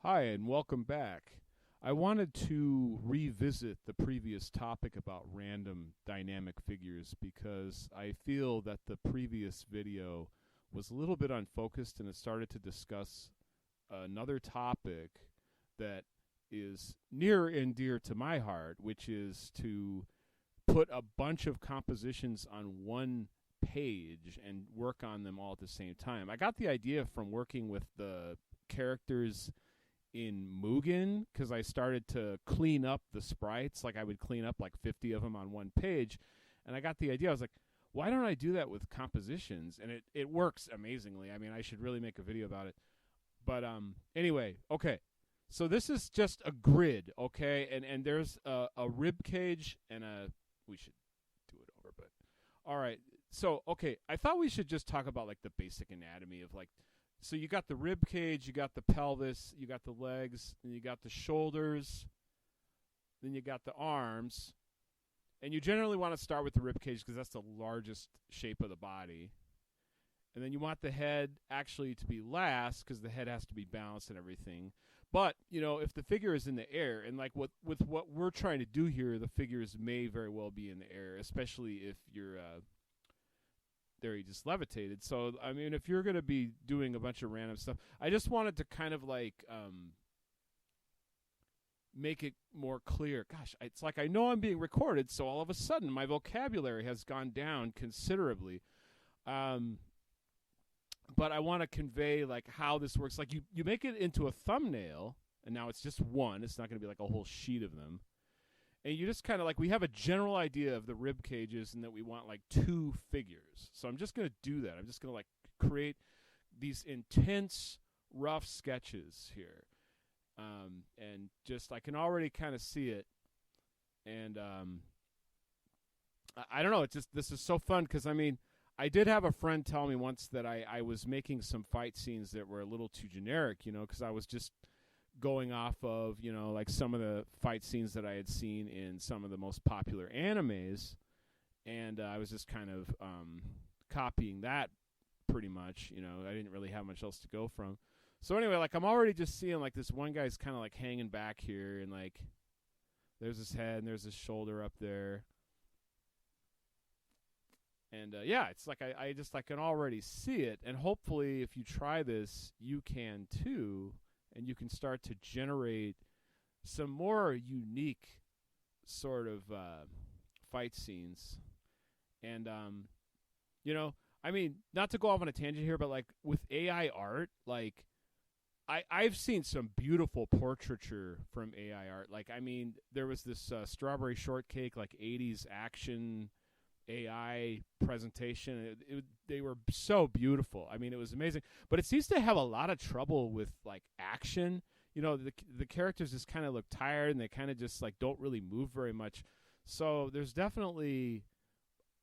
Hi, and welcome back. I wanted to revisit the previous topic about random dynamic figures because I feel that the previous video was a little bit unfocused and it started to discuss another topic that is near and dear to my heart, which is to put a bunch of compositions on one page and work on them all at the same time. I got the idea from working with the characters in Mugen because I started to clean up the sprites. Like I would clean up like 50 of them on one page, and I got the idea. I was like, why don't I do that with compositions? And it works amazingly. I mean, I should really make a video about it. But anyway, okay. So this is just a grid, okay? And there's a rib cage and a we should do it over, but all right. So, okay, I thought we should just talk about like the basic anatomy of like so you got the rib cage, you got the pelvis, you got the legs, and you got the shoulders, then you got the arms. And you generally want to start with the rib cage because that's the largest shape of the body. And then you want the head actually to be last because the head has to be balanced and everything. But, you know, if the figure is in the air, and like with what we're trying to do here, the figures may very well be in the air, especially if you're there, just levitated. So, I mean, if you're going to be doing a bunch of random stuff, I just wanted to kind of like make it more clear. Gosh, it's like I know I'm being recorded, so all of a sudden my vocabulary has gone down considerably. But I want to convey like how this works. Like you make it into a thumbnail, and now it's just one. It's not going to be like a whole sheet of them. And you just kind of like, we have a general idea of the rib cages and that we want like two figures. So I'm just going to do that. I'm just going to like create these intense, rough sketches here. And just, I can already kind of see it. And I don't know. It's just, this is so fun because, I mean, I did have a friend tell me once that I was making some fight scenes that were a little too generic, you know, because I was just going off of, you know, like some of the fight scenes that I had seen in some of the most popular animes, and I was just kind of copying that pretty much, you know. I didn't really have much else to go from. So anyway, like I'm already just seeing like this one guy's kind of like hanging back here, and like there's his head and there's his shoulder up there. And yeah, it's like I just I can already see it, and hopefully if you try this, you can too. And you can start to generate some more unique sort of fight scenes. And, you know, I mean, not to go off on a tangent here, but like with AI art, like I've seen some beautiful portraiture from AI art. Like, I mean, there was this Strawberry Shortcake, like 80s action AI presentation. They were so beautiful. I mean, it was amazing. But it seems to have a lot of trouble with like action. You know, the characters just kind of look tired, and they kind of just like don't really move very much. So there's definitely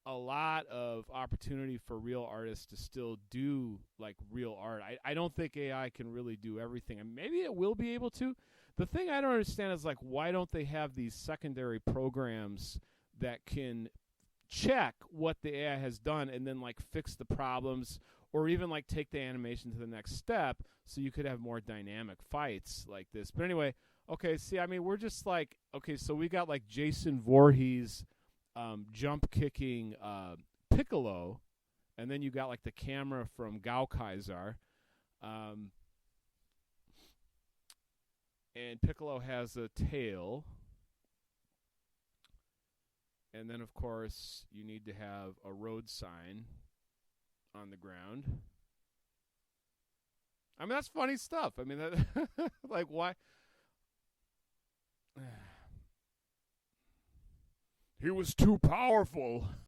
a lot of opportunity for real artists to still do like real art. I don't think AI can really do everything, and maybe it will be able to. The thing I don't understand is like, why don't they have these secondary programs that can check what the AI has done and then like fix the problems, or even like take the animation to the next step so you could have more dynamic fights like this. But anyway, okay, see, I mean, we're just like, okay, so we got like Jason Voorhees jump kicking Piccolo, and then you got like the camera from Gao Kaisar, and Piccolo has a tail. And then, of course, you need to have a road sign on the ground. I mean, that's funny stuff. I mean, that like, why? He was too powerful.